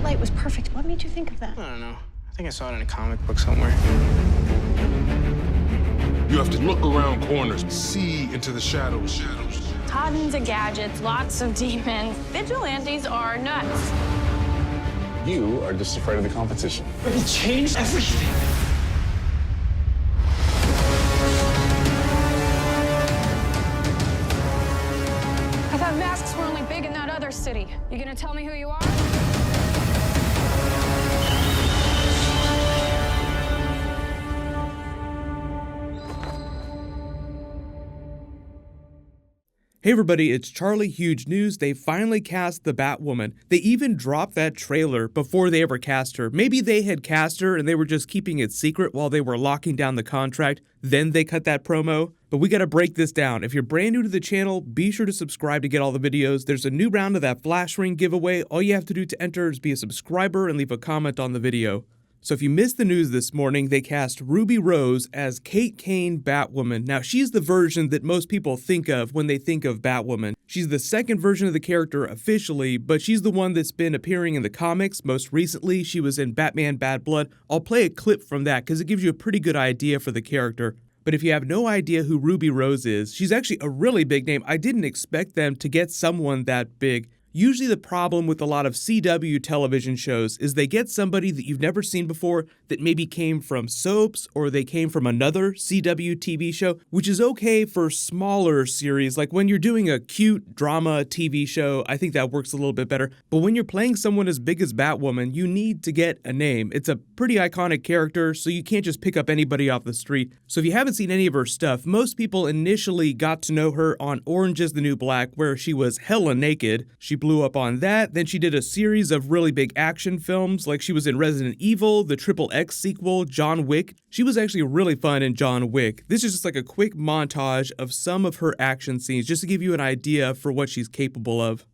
light was perfect. What made you think of that? I don't know. I think I saw it in a comic book somewhere. You have to look around corners, see into the shadows. Tons of gadgets, lots of demons. Vigilantes are nuts. You are just afraid of the competition. It changed everything. I thought masks were only big in that other city. You gonna tell me who you are? Hey everybody, it's Charlie. Huge news. They finally cast the Batwoman. They even dropped that trailer before they ever cast her. Maybe they had cast her and they were just keeping it secret while they were locking down the contract. Then they cut that promo. But we gotta break this down. If you're brand new to the channel, be sure to subscribe to get all the videos. There's a new round of that flash ring giveaway. All you have to do to enter is be a subscriber and leave a comment on the video. So if you missed the news this morning, they cast Ruby Rose as Kate Kane Batwoman. Now, she's the version that most people think of when they think of Batwoman. She's the second version of the character officially, but she's the one that's been appearing in the comics. Most recently, she was in Batman Bad Blood. I'll play a clip from that because it gives you a pretty good idea for the character. But if you have no idea who Ruby Rose is, she's actually a really big name. I didn't expect them to get someone that big. Usually the problem with a lot of CW television shows is they get somebody that you've never seen before that maybe came from soaps or they came from another CW TV show, which is okay for smaller series. Like when you're doing a cute drama TV show, I think that works a little bit better. But when you're playing someone as big as Batwoman, you need to get a name. It's a pretty iconic character, so you can't just pick up anybody off the street. So if you haven't seen any of her stuff, most people initially got to know her on Orange is the New Black, where she was hella naked. She blew up on that. Then she did a series of really big action films, like she was in Resident Evil, the Triple X sequel, John Wick. She was actually really fun in John Wick. This is just like a quick montage of some of her action scenes, just to give you an idea for what she's capable of.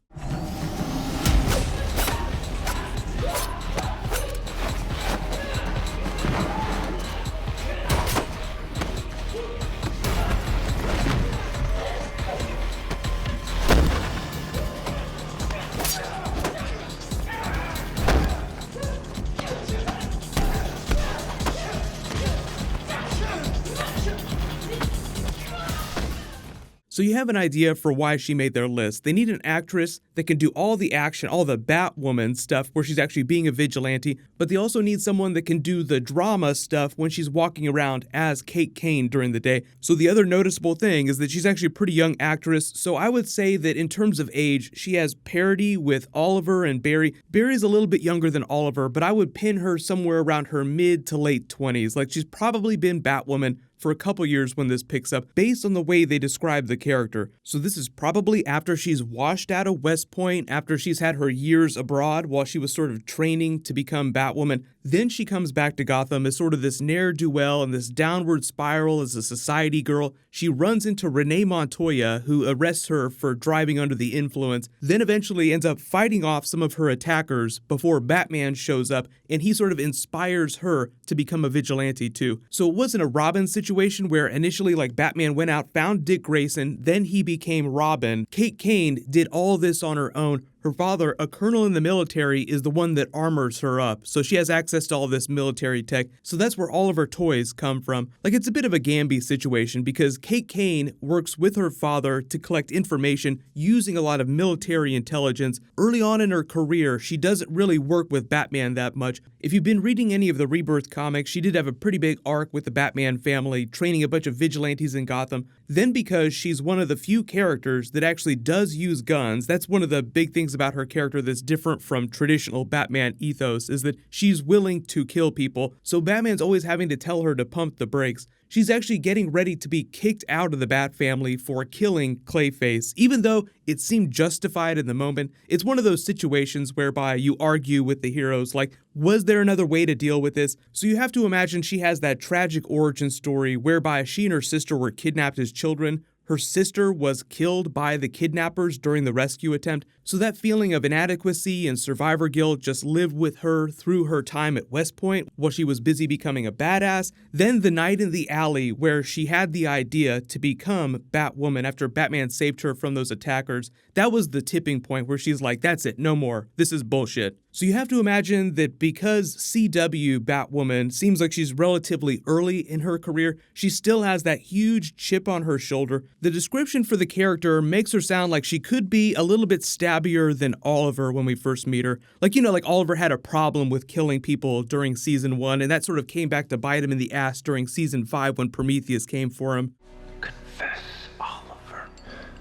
So you have an idea for why she made their list. They need an actress that can do all the action, all the Batwoman stuff where she's actually being a vigilante, but they also need someone that can do the drama stuff when she's walking around as Kate Kane during the day. So the other noticeable thing is that she's actually a pretty young actress, so I would say that in terms of age, she has parity with Oliver and Barry. Barry's a little bit younger than Oliver, but I would pin her somewhere around her mid to late 20s. Like she's probably been Batwoman for a couple years when this picks up, based on the way they describe the character. So this is probably after she's washed out of West Point, after she's had her years abroad while she was sort of training to become Batwoman. Then she comes back to Gotham as sort of this ne'er-do-well and this downward spiral as a society girl. She runs into Renee Montoya, who arrests her for driving under the influence, then eventually ends up fighting off some of her attackers before Batman shows up, and he sort of inspires her to become a vigilante too. So it wasn't a Robin situation where initially like Batman went out, found Dick Grayson, then he became Robin. Kate Kane did all this on her own. Her father, a colonel in the military, is the one that armors her up, so she has access to all this military tech, so that's where all of her toys come from. Like, it's a bit of a Gamby situation because Kate Kane works with her father to collect information using a lot of military intelligence. Early on in her career, she doesn't really work with Batman that much. If you've been reading any of the Rebirth comics, she did have a pretty big arc with the Batman family, training a bunch of vigilantes in Gotham. Then because she's one of the few characters that actually does use guns, that's one of the big things about her character that's different from traditional Batman ethos, is that she's willing to kill people, so Batman's always having to tell her to pump the brakes. She's actually getting ready to be kicked out of the Bat family for killing Clayface, even though it seemed justified in the moment. It's one of those situations whereby you argue with the heroes, like, was there another way to deal with this? So you have to imagine she has that tragic origin story whereby she and her sister were kidnapped as children, Her sister was killed by the kidnappers during the rescue attempt, so that feeling of inadequacy and survivor guilt just lived with her through her time at West Point while she was busy becoming a badass. Then the night in the alley where she had the idea to become Batwoman after Batman saved her from those attackers, that was the tipping point where she's like, that's it, no more, this is bullshit. So you have to imagine that because CW Batwoman seems like she's relatively early in her career, she still has that huge chip on her shoulder. The description for the character makes her sound like she could be a little bit stabbier than Oliver when we first meet her. Like, like Oliver had a problem with killing people during season 1, and that sort of came back to bite him in the ass during season 5 when Prometheus came for him. Confess, Oliver.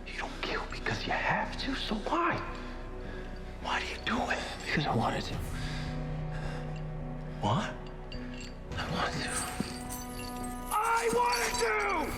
You don't kill because you have to, so why? Why do you do it? Because I wanted to. What? I wanted to. I wanted to!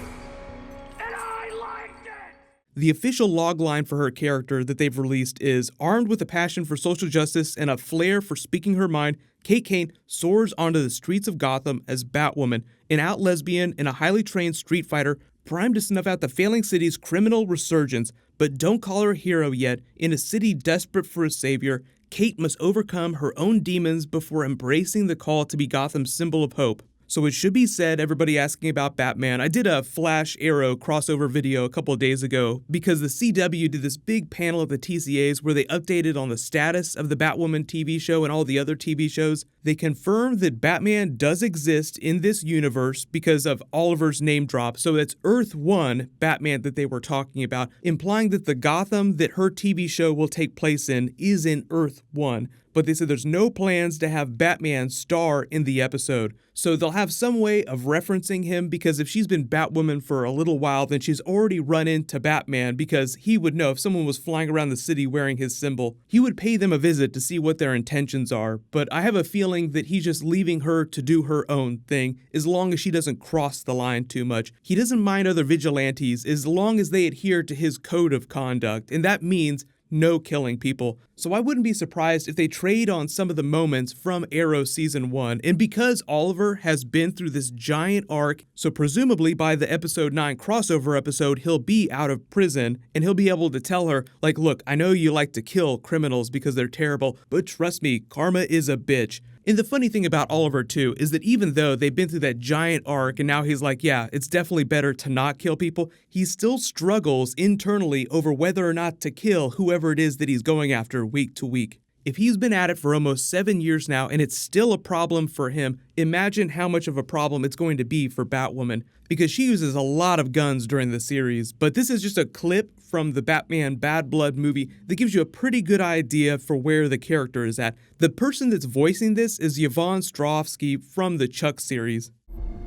And I liked it! The official logline for her character that they've released is, armed with a passion for social justice and a flair for speaking her mind, Kate Kane soars onto the streets of Gotham as Batwoman, an out lesbian and a highly trained street fighter primed to snuff out the failing city's criminal resurgence. But don't call her a hero yet. In a city desperate for a savior, Kate must overcome her own demons before embracing the call to be Gotham's symbol of hope. So it should be said, everybody asking about Batman, I did a Flash Arrow crossover video a couple of days ago because the CW did this big panel at the TCAs where they updated on the status of the Batwoman TV show and all the other TV shows. They confirmed that Batman does exist in this universe because of Oliver's name drop, so it's Earth 1 Batman that they were talking about, implying that the Gotham that her TV show will take place in is in Earth 1. But they said there's no plans to have Batman star in the episode. So they'll have some way of referencing him because if she's been Batwoman for a little while, then she's already run into Batman because he would know if someone was flying around the city wearing his symbol. He would pay them a visit to see what their intentions are. But I have a feeling that he's just leaving her to do her own thing as long as she doesn't cross the line too much. He doesn't mind other vigilantes as long as they adhere to his code of conduct, and that means no killing people. So I wouldn't be surprised if they trade on some of the moments from Arrow Season 1. And because Oliver has been through this giant arc, so presumably by the episode 9 crossover episode, he'll be out of prison and he'll be able to tell her, like, look, I know you like to kill criminals because they're terrible, but trust me, karma is a bitch. And the funny thing about Oliver, too, is that even though they've been through that giant arc and now he's like, yeah, it's definitely better to not kill people, he still struggles internally over whether or not to kill whoever it is that he's going after week to week. If he's been at it for almost 7 years now and it's still a problem for him, imagine how much of a problem it's going to be for Batwoman, because she uses a lot of guns during the series. But this is just a clip from the Batman Bad Blood movie that gives you a pretty good idea for where the character is at. The person that's voicing this is Yvonne Strahovski from the Chuck series.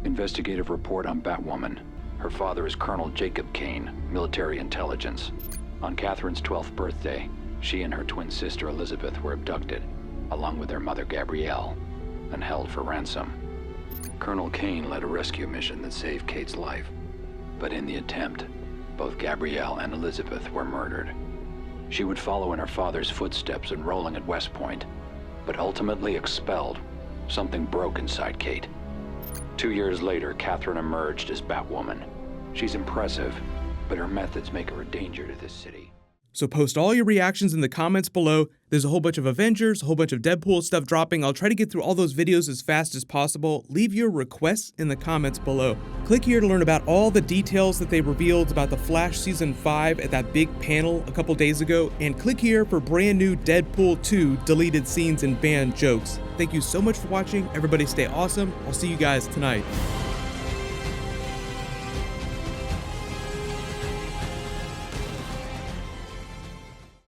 Investigative report on Batwoman. Her father is Colonel Jacob Kane, military intelligence. On Catherine's 12th birthday, she and her twin sister Elizabeth were abducted, along with their mother Gabrielle, and held for ransom. Colonel Kane led a rescue mission that saved Kate's life, but in the attempt, both Gabrielle and Elizabeth were murdered. She would follow in her father's footsteps enrolling at West Point, but ultimately expelled. Something broke inside Kate. 2 years later, Catherine emerged as Batwoman. She's impressive, but her methods make her a danger to this city. So post all your reactions in the comments below. There's a whole bunch of Avengers, a whole bunch of Deadpool stuff dropping. I'll try to get through all those videos as fast as possible. Leave your requests in the comments below. Click here to learn about all the details that they revealed about the Flash Season 5 at that big panel a couple days ago. And click here for brand new Deadpool 2 deleted scenes and banned jokes. Thank you so much for watching. Everybody stay awesome. I'll see you guys tonight.